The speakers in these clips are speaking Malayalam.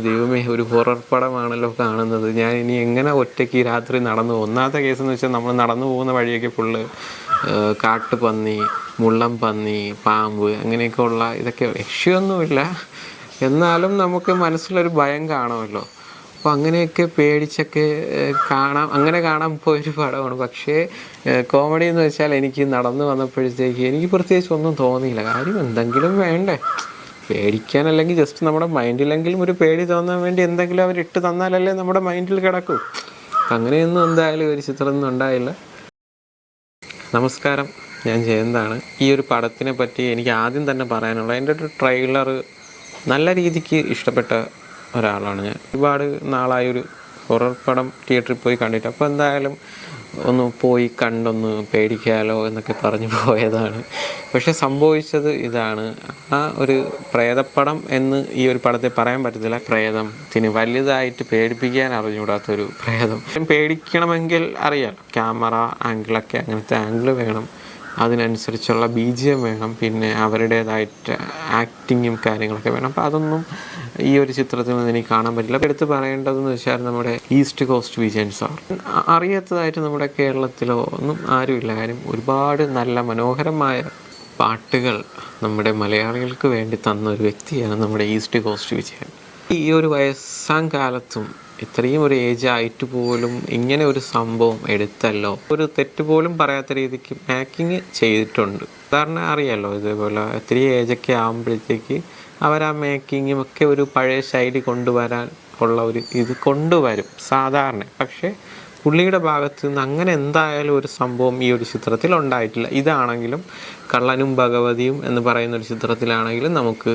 ദൈവമേ, ഒരു ഹൊറർ പടമാണല്ലോ കാണുന്നത്. ഞാൻ ഇനി എങ്ങനെ ഒറ്റയ്ക്ക് രാത്രി നടന്നു പോകും? ഒന്നാമത്തെ കേസെന്ന് വെച്ചാൽ നമ്മൾ നടന്നു പോകുന്ന വഴിയൊക്കെ ഫുള്ള് കാട്ടുപന്നി, മുള്ളം പന്നി, പാമ്പ് അങ്ങനെയൊക്കെ ഉള്ള ഇതൊക്കെ. രക്ഷയൊന്നുമില്ല, എന്നാലും നമുക്ക് മനസ്സിലൊരു ഭയം കാണുമല്ലോ. അപ്പോൾ അങ്ങനെയൊക്കെ പേടിച്ചൊക്കെ അങ്ങനെ കാണാൻ പോയൊരു പടമാണ്. പക്ഷേ കോമഡി എന്ന് വെച്ചാൽ എനിക്ക് നടന്നു വന്നപ്പോഴത്തേക്ക് എനിക്ക് പ്രത്യേകിച്ച് ഒന്നും തോന്നിയില്ല. കാര്യം എന്തെങ്കിലും വേണ്ടേ പേടിക്കാൻ, അല്ലെങ്കിൽ ജസ്റ്റ് നമ്മുടെ മൈൻഡിലെങ്കിലും ഒരു പേടി തോന്നാൻ വേണ്ടി എന്തെങ്കിലും അവരിട്ട് തന്നാലല്ലേ നമ്മുടെ മൈൻഡിൽ കിടക്കൂ. അങ്ങനെയൊന്നും എന്തായാലും ഒരു ചിത്രമൊന്നും ഉണ്ടായില്ല. നമസ്കാരം, ഞാൻ ജയന്താണ്. ഈ ഒരു പടത്തിനെ പറ്റി എനിക്ക് ആദ്യം തന്നെ പറയാനുള്ളത്, എൻ്റെ ഒരു ട്രെയിലർ നല്ല രീതിക്ക് ഇഷ്ടപ്പെട്ട ഒരാളാണ് ഞാൻ. ഒരുപാട് നാളായൊരു ഹൊറർ പടം തിയേറ്ററിൽ പോയി കണ്ടിട്ട്, അപ്പോൾ എന്തായാലും ഒന്ന് പോയി കണ്ടൊന്ന് പേടിക്കാലോ എന്നൊക്കെ പറഞ്ഞു പോയതാണ്. പക്ഷെ സംഭവിച്ചത് ഇതാണ്. ആ ഒരു പ്രേതപ്പടം എന്ന് ഈ ഒരു പടത്തെ പറയാൻ പറ്റത്തില്ല. പ്രേതത്തിന് വലുതായിട്ട് പേടിപ്പിക്കാൻ അറിഞ്ഞുകൂടാത്തൊരു പ്രേതം. പേടിക്കണമെങ്കിൽ അറിയാം, ക്യാമറ ആംഗിളൊക്കെ അങ്ങനത്തെ ആംഗിൾ വേണം, അതിനനുസരിച്ചുള്ള BGM വേണം, പിന്നെ അവരുടേതായിട്ട് ആക്ടിങ്ങും കാര്യങ്ങളൊക്കെ വേണം. അപ്പോൾ അതൊന്നും ഈ ഒരു ചിത്രത്തിൽ നിന്ന് എനിക്ക് കാണാൻ പറ്റില്ല. എടുത്ത് പറയേണ്ടതെന്ന് വെച്ചാൽ നമ്മുടെ ഈസ്റ്റ് കോസ്റ്റ് വിജയൻ സാർ. അറിയാത്തതായിട്ട് നമ്മുടെ കേരളത്തിലോ ഒന്നും ആരുമില്ല. കാര്യം ഒരുപാട് നല്ല മനോഹരമായ പാട്ടുകൾ നമ്മുടെ മലയാളികൾക്ക് വേണ്ടി തന്ന ഒരു വ്യക്തിയാണ് നമ്മുടെ ഈസ്റ്റ് കോസ്റ്റ് വിജയൻ. ഈ ഒരു വയസ്സാം കാലത്തും ഇത്രയും ഒരു ഏജ് ആയിട്ട് പോലും ഇങ്ങനെ ഒരു സംഭവം എടുത്തല്ലോ. ഒരു തെറ്റ് പോലും പറയാത്ത രീതിക്ക് മേക്കിങ് ചെയ്തിട്ടുണ്ട്. സാറിന് അറിയാമല്ലോ, ഇതേപോലെ ഒത്തിരി ഏജൊക്കെ ആകുമ്പോഴത്തേക്ക് അവർ ആ മേക്കിങ്ങും ഒക്കെ ഒരു പഴയ ശൈലി കൊണ്ടുവരാൻ ഉള്ള ഒരു ഇത് കൊണ്ടുവരും സാധാരണ. പക്ഷേ പുള്ളിയുടെ ഭാഗത്ത് നിന്ന് അങ്ങനെ എന്തായാലും ഒരു സംഭവം ഈ ഒരു ചിത്രത്തിൽ ഉണ്ടായിട്ടില്ല. ഇതാണെങ്കിലും കള്ളനും ഭഗവതിയും എന്ന് പറയുന്ന ഒരു ചിത്രത്തിലാണെങ്കിലും നമുക്ക്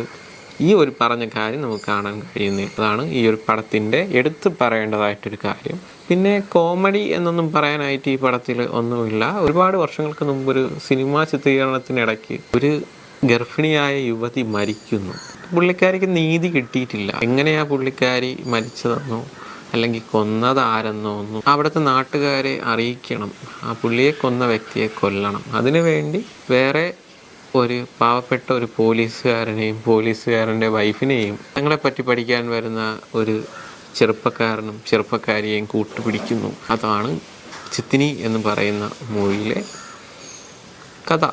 ഈ ഒരു പറഞ്ഞ കാര്യം നമുക്ക് കാണാൻ കഴിയുന്നില്ല. അതാണ് ഈ ഒരു പടത്തിൻ്റെ എടുത്ത് പറയേണ്ടതായിട്ടൊരു കാര്യം. പിന്നെ കോമഡി എന്നൊന്നും പറയാനായിട്ട് ഈ പടത്തിൽ ഒന്നുമില്ല. ഒരുപാട് വർഷങ്ങൾക്ക് മുമ്പ് ഒരു സിനിമാ ചിത്രീകരണത്തിനിടയ്ക്ക് ഒരു ഗർഭിണിയായ യുവതി മരിക്കുന്നു. പുള്ളിക്കാരിക്ക് നീതി കിട്ടിയിട്ടില്ല. എങ്ങനെയാ പുള്ളിക്കാരി മരിച്ചതെന്നോ അല്ലെങ്കിൽ കൊന്നതാരെന്നോ ഒന്നും അവിടുത്തെ നാട്ടുകാരെ അറിയിക്കണം. ആ പുള്ളിയെ കൊന്ന വ്യക്തിയെ കൊല്ലണം. അതിനുവേണ്ടി വേറെ ഒരു പാവപ്പെട്ട ഒരു പോലീസുകാരനെയും പോലീസുകാരൻ്റെ വൈഫിനെയും തങ്ങളെപ്പറ്റി പഠിക്കാൻ വരുന്ന ഒരു ചെറുപ്പക്കാരനും ചെറുപ്പക്കാരിയെയും കൂട്ടുപിടിക്കുന്നു. അതാണ് ചിത്തിനി എന്ന് പറയുന്ന മൂവിയിലെ കഥ.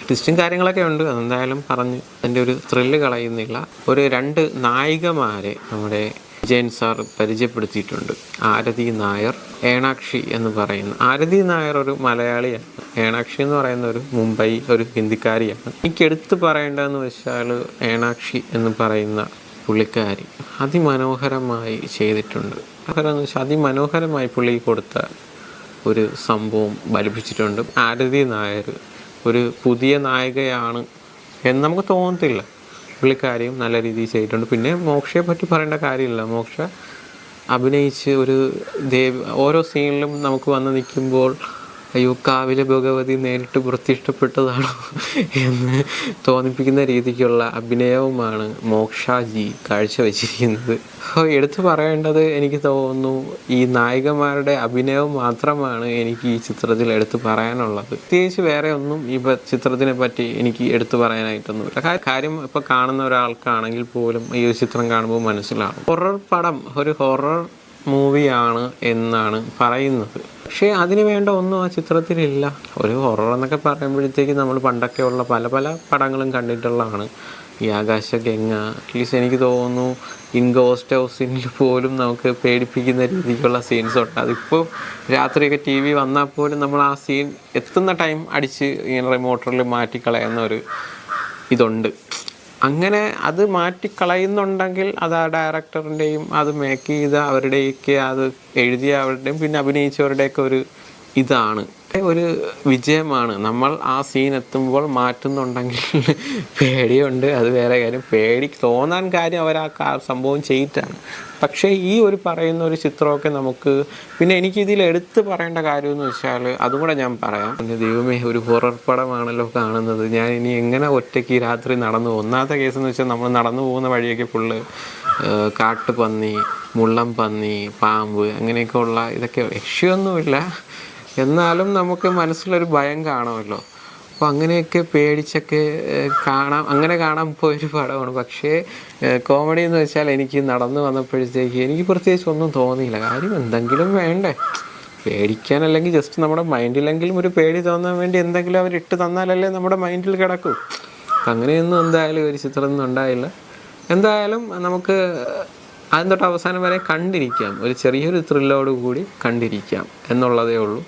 ട്വിസ്റ്റും കാര്യങ്ങളൊക്കെ ഉണ്ട്, അതെന്തായാലും പറഞ്ഞ് അതിൻ്റെ ഒരു ത്രില്ല് കളയുന്നില്ല. ഒരു 2 നായികമാരെ നമ്മുടെ വിജയൻ സാർ പരിചയപ്പെടുത്തിയിട്ടുണ്ട്. ആരതി നായർ, ഏണാക്ഷി എന്ന് പറയുന്ന. ആരതി നായർ ഒരു മലയാളിയാണ്. ഏണാക്ഷി എന്ന് പറയുന്ന ഒരു മുംബൈ ഒരു ഹിന്ദിക്കാരിയാണ്. എനിക്ക് എടുത്തു പറയേണ്ടതെന്ന് വെച്ചാൽ ഏണാക്ഷി എന്ന് പറയുന്ന പുള്ളിക്കാരി അതിമനോഹരമായി ചെയ്തിട്ടുണ്ട്. എന്ന് വെച്ചാൽ അതിമനോഹരമായി പുള്ളി കൊടുത്ത ഒരു സംഭവം ബലിപ്പിച്ചിട്ടുണ്ട്. ആരതി നായർ ഒരു പുതിയ നായികയാണ് എന്ന് നമുക്ക് തോന്നത്തില്ല. പുള്ളിക്കാരിയും നല്ല രീതിയിൽ ചെയ്തിട്ടുണ്ട്. പിന്നെ മോക്ഷയെ പറ്റി പറയേണ്ട കാര്യമില്ല. മോക്ഷ അഭിനയിച്ച് ഒരു ഓരോ സീനിലും നമുക്ക് വന്ന് നിൽക്കുമ്പോൾ അയ്യോ കാവിലെ ഭഗവതി നേരിട്ട് പ്രത്യക്ഷപ്പെട്ടതാണോ എന്ന് തോന്നിപ്പിക്കുന്ന രീതിക്കുള്ള അഭിനയവുമാണ് മോക്ഷാജി കാഴ്ചവെച്ചിരിക്കുന്നത്. എടുത്തു പറയേണ്ടത് എനിക്ക് തോന്നുന്നു ഈ നായികമാരുടെ അഭിനയം മാത്രമാണ് എനിക്ക് ഈ ചിത്രത്തിൽ എടുത്തു പറയാനുള്ളത്. പ്രത്യേകിച്ച് വേറെ ഒന്നും ഈ ചിത്രത്തിനെ പറ്റി എനിക്ക് എടുത്തു പറയാനായിട്ടൊന്നുമില്ല. കാര്യം ഇപ്പോൾ കാണുന്ന ഒരാൾക്കാണെങ്കിൽ പോലും ഈ ഒരു ചിത്രം കാണുമ്പോൾ മനസ്സിലാവും ഹൊറർ പടം, ഒരു ഹൊറർ മൂവിയാണ് എന്നാണ് പറയുന്നത്. പക്ഷേ അതിന് വേണ്ട ഒന്നും ആ ചിത്രത്തിലില്ല. ഒരു ഹൊറർ എന്നൊക്കെ പറയുമ്പോഴത്തേക്ക് നമ്മൾ പണ്ടൊക്കെ ഉള്ള പല പല പടങ്ങളും കണ്ടിട്ടുള്ളതാണ്. ഈ ആകാശഗംഗ, അറ്റ്ലീസ്റ്റ് എനിക്ക് തോന്നുന്നു ഇൻ ഗോസ്റ്റ് ഹൗസിൽ പോലും നമുക്ക് പേടിപ്പിക്കുന്ന രീതിക്കുള്ള സീൻസ് ഉണ്ട്. അതിപ്പോൾ രാത്രിയൊക്കെ TV വന്നാൽ പോലും നമ്മൾ ആ സീൻ എത്തുന്ന ടൈം അടിച്ച് ഇങ്ങനെ റിമോട്ടറിൽ മാറ്റിക്കളയുന്ന ഒരു ഇതുണ്ട്. അങ്ങനെ അത് മാറ്റിക്കളയുന്നുണ്ടെങ്കിൽ അത് ആ ഡയറക്ടറിൻ്റെയും അത് മേക്ക് ചെയ്ത അവരുടെയൊക്കെ അത് എഴുതിയ അവരുടെയും പിന്നെ അഭിനയിച്ചവരുടെയൊക്കെ ഒരു ഇതാണ്, ഒരു വിജയമാണ്. നമ്മൾ ആ സീൻ എത്തുമ്പോൾ മാറ്റുന്നുണ്ടെങ്കിൽ പേടിയുണ്ട്, അത് വേറെ കാര്യം. പേടി തോന്നാൻ കാര്യം അവർ ആ സംഭവം ചെയ്തിട്ടാണ്. പക്ഷേ ഈ ഒരു പറയുന്ന ഒരു ചിത്രമൊക്കെ നമുക്ക് പിന്നെ എനിക്കിതിൽ എടുത്ത് പറയേണ്ട കാര്യമെന്ന് വെച്ചാൽ അതും കൂടെ ഞാൻ പറയാം. ദൈവമേ, ഒരു ഹൊറർ പടമാണല്ലോ കാണുന്നത്. ഞാൻ ഇനി എങ്ങനെ ഒറ്റയ്ക്ക് രാത്രി നടന്നു പോകും? ഒന്നാമത്തെ കേസെന്ന് വെച്ചാൽ നമ്മൾ നടന്നു പോകുന്ന വഴിയൊക്കെ ഫുള്ള് കാട്ടുപന്നി, മുള്ളം പന്നി, പാമ്പ് അങ്ങനെയൊക്കെ ഉള്ള ഇതൊക്കെ. രക്ഷയൊന്നുമില്ല, എന്നാലും നമുക്ക് മനസ്സിലൊരു ഭയം കാണുമല്ലോ. അപ്പോൾ അങ്ങനെയൊക്കെ പേടിച്ചൊക്കെ അങ്ങനെ കാണാൻ പോയൊരു പടമാണ്. പക്ഷേ കോമഡി എന്ന് വെച്ചാൽ എനിക്ക് നടന്നു വന്നപ്പോഴത്തേക്ക് എനിക്ക് പ്രത്യേകിച്ച് ഒന്നും തോന്നിയില്ല. കാര്യം എന്തെങ്കിലും വേണ്ടേ പേടിക്കാൻ, അല്ലെങ്കിൽ ജസ്റ്റ് നമ്മുടെ മൈൻഡിലെങ്കിലും ഒരു പേടി തോന്നാൻ വേണ്ടി എന്തെങ്കിലും അവരിട്ട് തന്നാലല്ലേ നമ്മുടെ മൈൻഡിൽ കിടക്കൂ. അങ്ങനെയൊന്നും എന്തായാലും ഒരു ചിത്രമൊന്നും ഉണ്ടായില്ല. എന്തായാലും നമുക്ക് ആദ്യം തൊട്ട് അവസാനം വരെ കണ്ടിരിക്കാം, ഒരു ചെറിയൊരു ത്രില്ലോട് കൂടി കണ്ടിരിക്കാം എന്നുള്ളതേ ഉള്ളൂ.